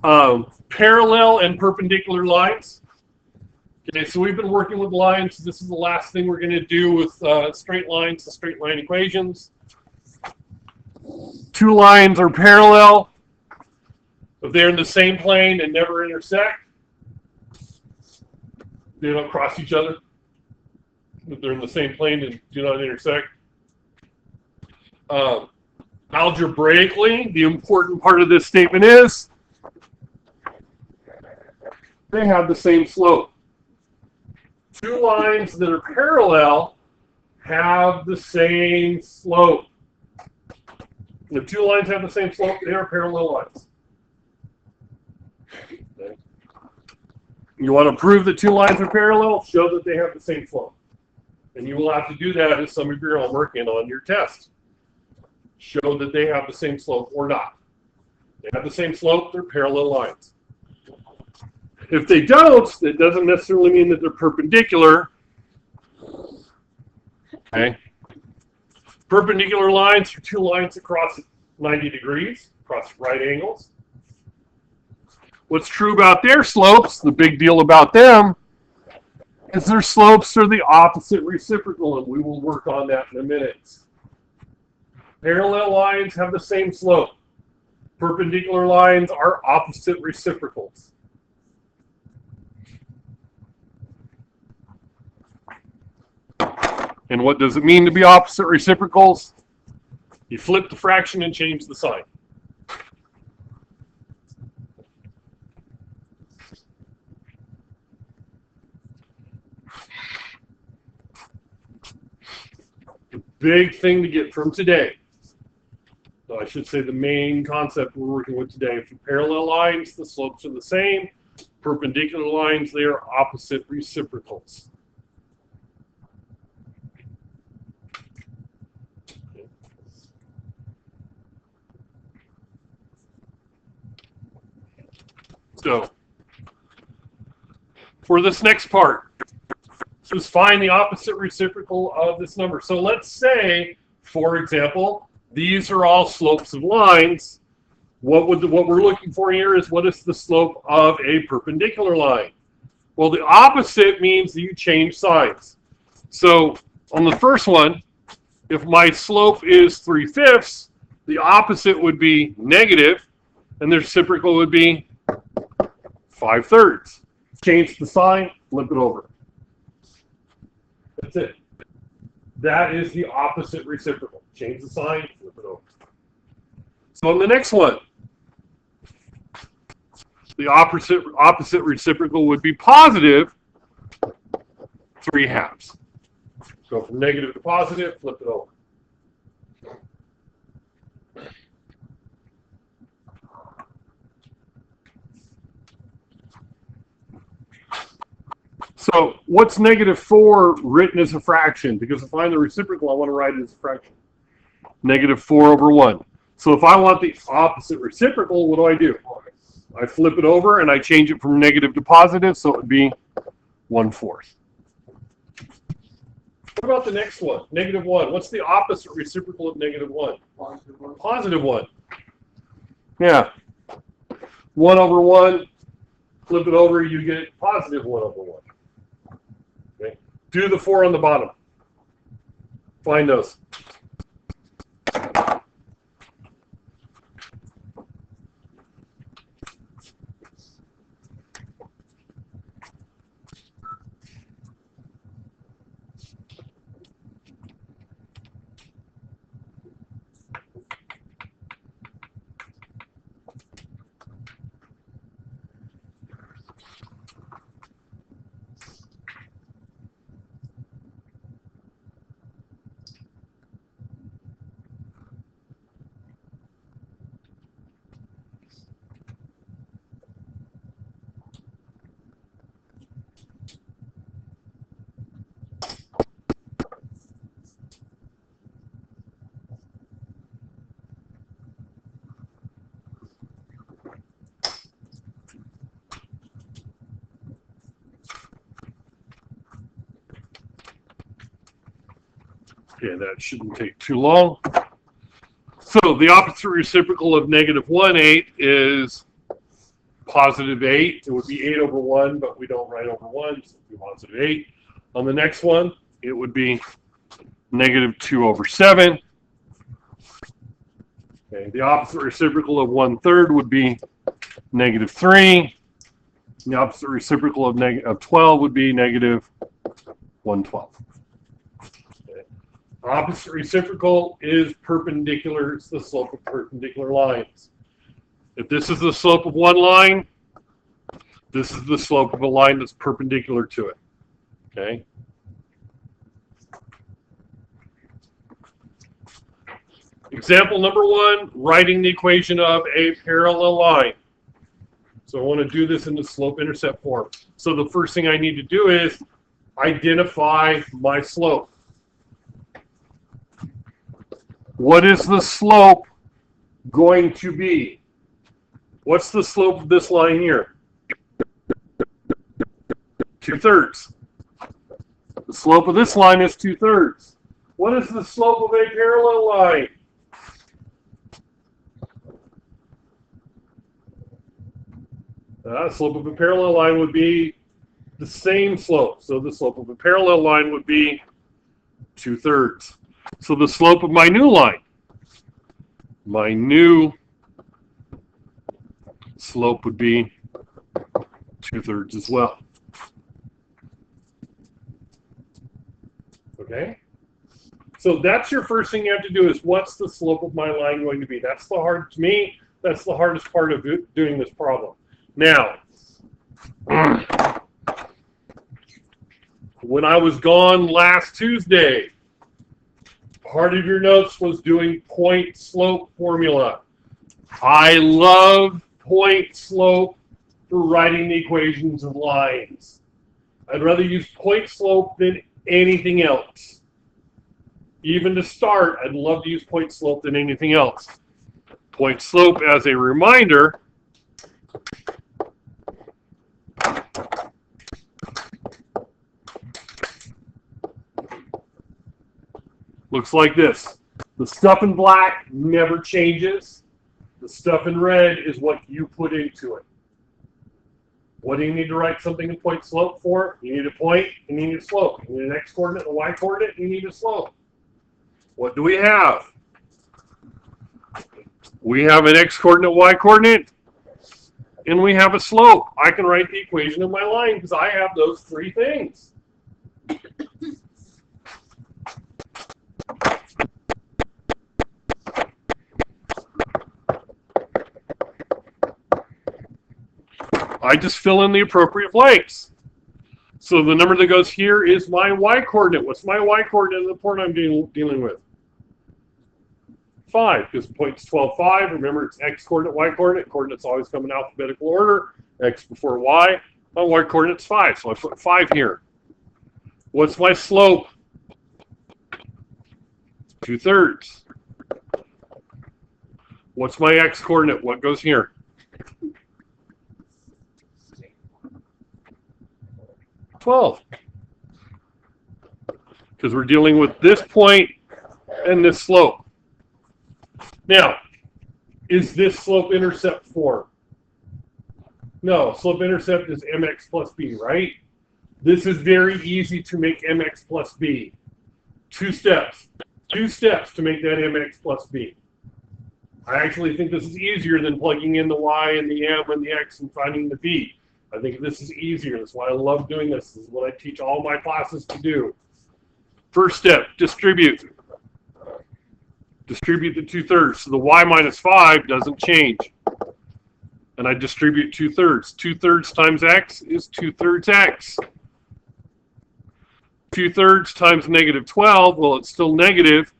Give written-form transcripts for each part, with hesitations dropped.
Parallel and perpendicular lines. Okay, so we've been working with lines. This is the last thing we're going to do with straight lines, the straight line equations. Two lines are parallel if they're in the same plane and never intersect. They don't cross each other. If they're in the same plane and do not intersect. Algebraically, the important part of this statement is they have the same slope. Two lines that are parallel have the same slope. If two lines have the same slope, they are parallel lines. Okay. You want to prove that two lines are parallel? Show that they have the same slope. And you will have to do that as some of your homework and on your test. Show that they have the same slope or not. They have the same slope, they're parallel lines. If they don't, that doesn't necessarily mean that they're perpendicular. Okay. Perpendicular lines are two lines across 90 degrees, across right angles. What's true about their slopes, the big deal about them, is their slopes are the opposite reciprocal, and we will work on that in a minute. Parallel lines have the same slope. Perpendicular lines are opposite reciprocals. And what does it mean to be opposite reciprocals? You flip the fraction and change the sign. The big thing to get from today, so I should say the main concept we're working with today, for parallel lines, the slopes are the same. Perpendicular lines, they are opposite reciprocals. So, for this next part, just find the opposite reciprocal of this number. So let's say, for example, these are all slopes of lines. What we're looking for here is what is the slope of a perpendicular line? Well, the opposite means that you change signs. So on the first one, if my slope is 3/5, the opposite would be negative, and the reciprocal would be 5/3. Change the sign, flip it over. That's it. That is the opposite reciprocal. Change the sign, flip it over. So on the next one, the opposite reciprocal would be positive 3/2. Go from negative to positive, flip it over. So what's -4 written as a fraction? Because to find the reciprocal, I want to write it as a fraction. -4/1. So if I want the opposite reciprocal, what do? I flip it over and I change it from negative to positive, so it would be 1/4. What about the next one? -1. What's the opposite reciprocal of -1? Positive 1. Yeah. 1/1. Flip it over, you get positive 1/1. Okay. Do the 4 on the bottom. Find those. Okay, that shouldn't take too long. So the opposite reciprocal of -1/8 is positive 8. It would be 8 over 1, but we don't write over 1, so it would be positive 8. On the next one, it would be negative 2 over 7. Okay, the opposite reciprocal of 1/3 would be negative 3. The opposite reciprocal of 12 would be negative 1/12. Okay. Opposite reciprocal is perpendicular. It's the slope of perpendicular lines. If this is the slope of one line, this is the slope of a line that's perpendicular to it. Okay. Example number 1, writing the equation of a parallel line. So I want to do this in the slope-intercept form. So the first thing I need to do is identify my slope. What is the slope going to be? What's the slope of this line here? 2/3. The slope of this line is 2/3. What is the slope of a parallel line? The slope of a parallel line would be the same slope. So the slope of a parallel line would be 2/3. So the slope of my new line, my new slope would be 2/3 as well. Okay? So that's your first thing you have to do is what's the slope of my line going to be? That's the hard, to me, that's the hardest part of doing this problem. Now, when I was gone last Tuesday, part of your notes was doing point slope formula. I love point slope for writing the equations of lines. I'd rather use point slope than anything else. Even to start, I'd love to use point slope than anything else. Point slope, as a reminder, looks like this. The stuff in black never changes. The stuff in red is what you put into it. What do you need to write something in point slope for? You need a point and you need a slope. You need an x-coordinate, a y-coordinate, and you need a slope. What do we have? We have an x-coordinate, y-coordinate, and we have a slope. I can write the equation of my line because I have those three things. I just fill in the appropriate blanks. So the number that goes here is my y-coordinate. What's my y-coordinate in the point I'm dealing with? 5, because point's 12, 5. Remember, it's x-coordinate, y-coordinate. Coordinates always come in alphabetical order. X before y. My y-coordinate's 5, so I put 5 here. What's my slope? 2/3. What's my x-coordinate? What goes here? 12. Because we're dealing with this point and this slope. Now, is this slope-intercept form? No, slope-intercept is mx plus b, right? This is very easy to make mx plus b. 2 steps. 2 steps to make that mx plus b. I actually think this is easier than plugging in the y and the m and the x and finding the b. I think this is easier. That's why I love doing this. This is what I teach all my classes to do. First step, distribute. Distribute the 2/3. So the y minus 5 doesn't change. And I distribute 2/3. 2/3 times x is 2/3 x. 2/3 times negative 12, well, it's still negative.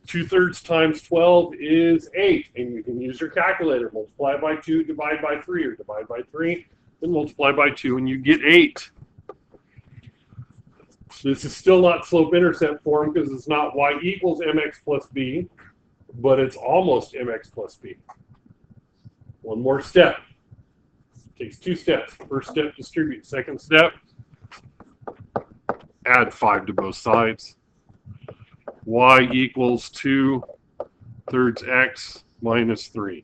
2/3 times 12 is 8. And you can use your calculator. Multiply by 2, divide by 3, or divide by 3, then multiply by 2, and you get 8. This is still not slope-intercept form because it's not y equals mx plus b, but it's almost mx plus b. One more step. Takes 2 steps. First step, distribute. Second step, add 5 to both sides. Y equals 2/3 x minus 3.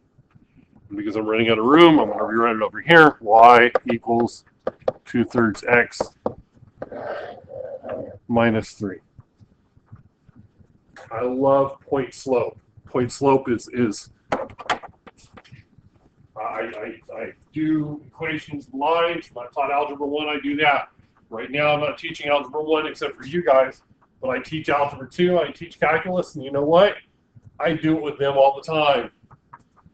Because I'm running out of room, I'm going to rewrite it over here. Y equals 2/3 x minus 3. I love point slope. Point slope is I do equations, lines. When I taught Algebra 1, I do that. Right now, I'm not teaching Algebra 1 except for you guys, but I teach Algebra 2, I teach calculus, and you know what? I do it with them all the time.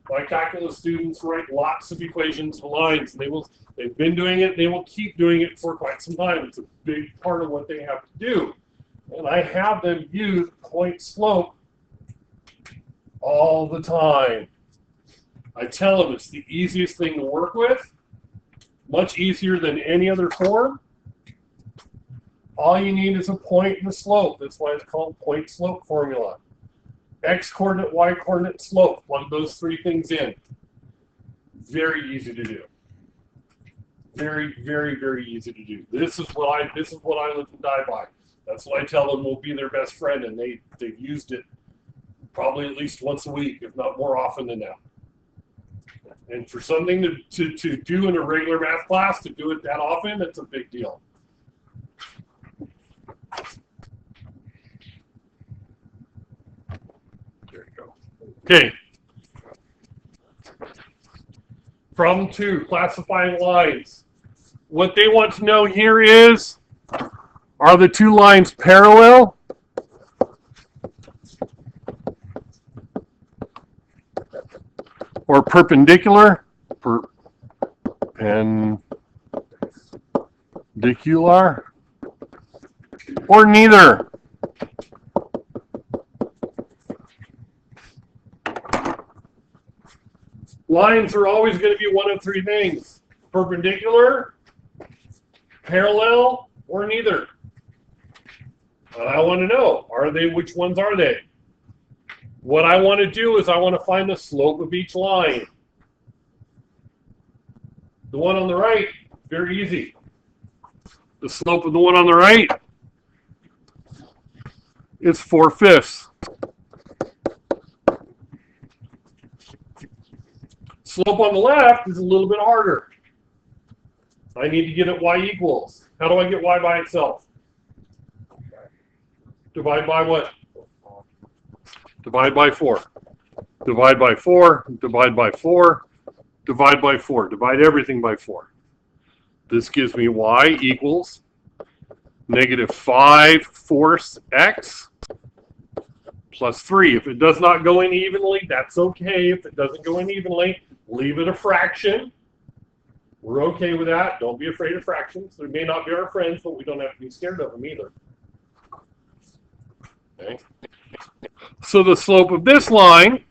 My calculus students write lots of equations and lines. They've been doing it, they will keep doing it for quite some time. It's a big part of what they have to do. And I have them use point slope all the time. I tell them it's the easiest thing to work with, much easier than any other form. All you need is a point and a slope. That's why it's called point slope formula. X coordinate, Y coordinate, slope. Plug those three things in. Very easy to do. Very, very, very easy to do. This is what I live and die by. That's what I tell them will be their best friend, and they've used it probably at least once a week, if not more often than that. And for something to do in a regular math class, to do it that often, it's a big deal. There you go. Okay. Problem 2, classifying lines. What they want to know here is, are the two lines parallel? Or perpendicular? Perpendicular? Or neither? Lines are always going to be one of three things: perpendicular, parallel, or neither. And I want to know, which ones are they? What I want to do is I want to find the slope of each line. The one on the right, very easy. The slope of the one on the right is 4/5. Slope on the left is a little bit harder. I need to get it y equals. How do I get y by itself? Divide by what? Divide by 4. Divide by 4. Divide by 4. Divide by 4. Divide everything by 4. This gives me y equals -5/4 x plus 3. If it does not go in evenly, that's okay. If it doesn't go in evenly, leave it a fraction. We're okay with that. Don't be afraid of fractions. They may not be our friends, but we don't have to be scared of them either. Okay. So the slope of this line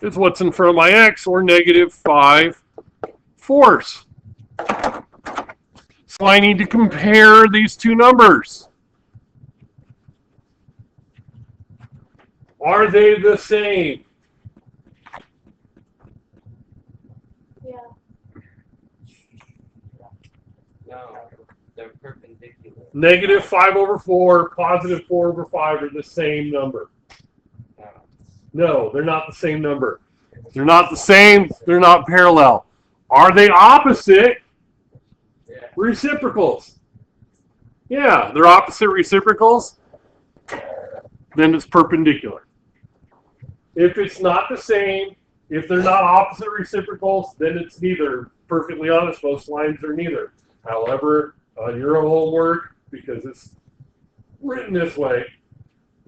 is what's in front of my x, or -5/4. So I need to compare these two numbers. Are they the same? Yeah. No, they're perpendicular. -5/4, +4/5 are the same number. No, they're not the same number. They're not the same. They're not parallel. Are they opposite reciprocals? Yeah, they're opposite reciprocals. Then it's perpendicular. If it's not the same, if they're not opposite reciprocals, then it's neither. Perfectly honest, most lines are neither. However, on your homework, because it's written this way,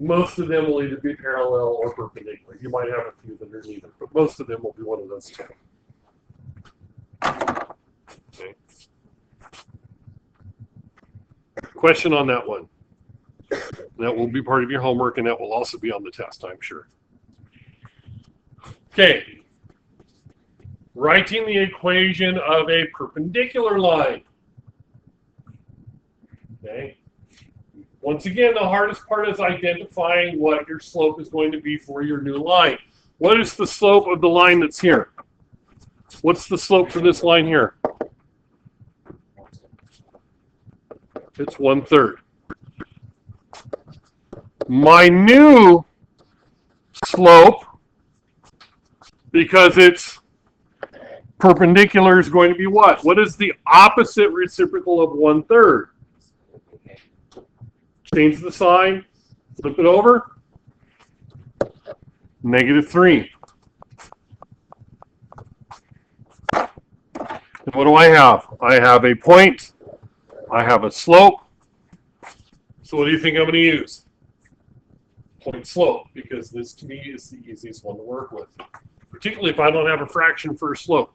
most of them will either be parallel or perpendicular. You might have a few that are neither, but most of them will be one of those two. Okay. Question on that one. That will be part of your homework, and that will also be on the test, I'm sure. Okay. Writing the equation of a perpendicular line. Okay. Once again, the hardest part is identifying what your slope is going to be for your new line. What is the slope of the line that's here? What's the slope for this line here? It's 1/3. My new slope Because it's perpendicular is going to be what? What is the opposite reciprocal of 1/3? Okay. Change the sign, flip it over. -3. And what do I have? I have a point. I have a slope. So what do you think I'm going to use? Point slope, because this to me is the easiest one to work with, particularly if I don't have a fraction for a slope.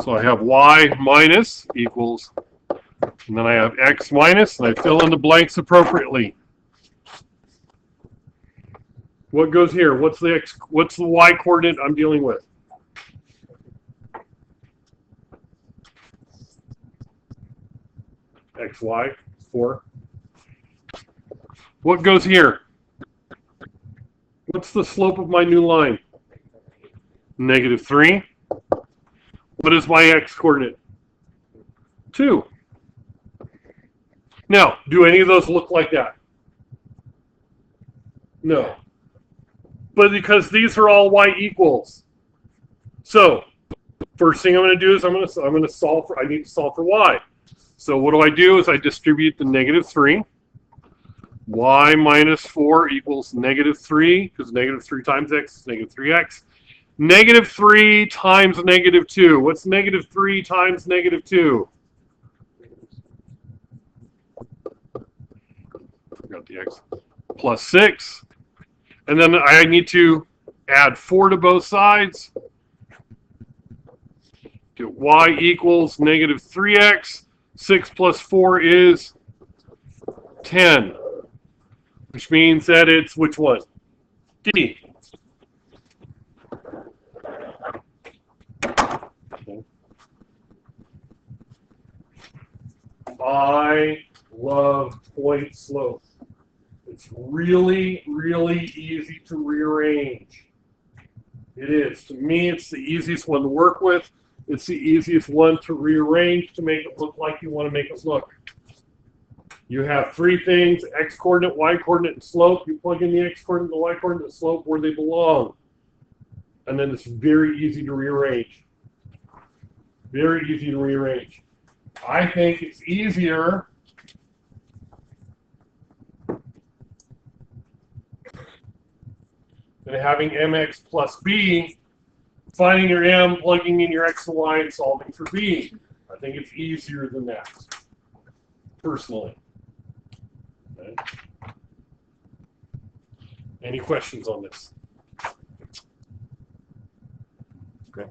So I have y minus equals, and then I have x minus, and I fill in the blanks appropriately. What goes here? What's the y coordinate I'm dealing with? xy, 4. What goes here? What's the slope of my new line? -3. What is my x coordinate? 2. Now, do any of those look like that? No. But because these are all y equals. So, first thing I'm going to do is I'm going to solve for, I need to solve for y. So what do? Is I distribute the -3. Y minus 4 equals -3, because -3 times x is -3x. -3 times -2. What's -3 times -2? Forgot the x. Plus 6. And then I need to add 4 to both sides. Get y equals -3x. 6 plus 4 is 10. Which means that it's which one? D. I love point slope. It's really, really easy to rearrange. It is. To me, it's the easiest one to work with. It's the easiest one to rearrange to make it look like you want to make it look. You have 3 things: x coordinate, y coordinate, and slope. You plug in the x coordinate, the y coordinate, the slope where they belong. And then it's very easy to rearrange. Very easy to rearrange. I think it's easier than having mx plus b, finding your m, plugging in your x and y, and solving for b. I think it's easier than that, personally. Okay. Any questions on this? Okay.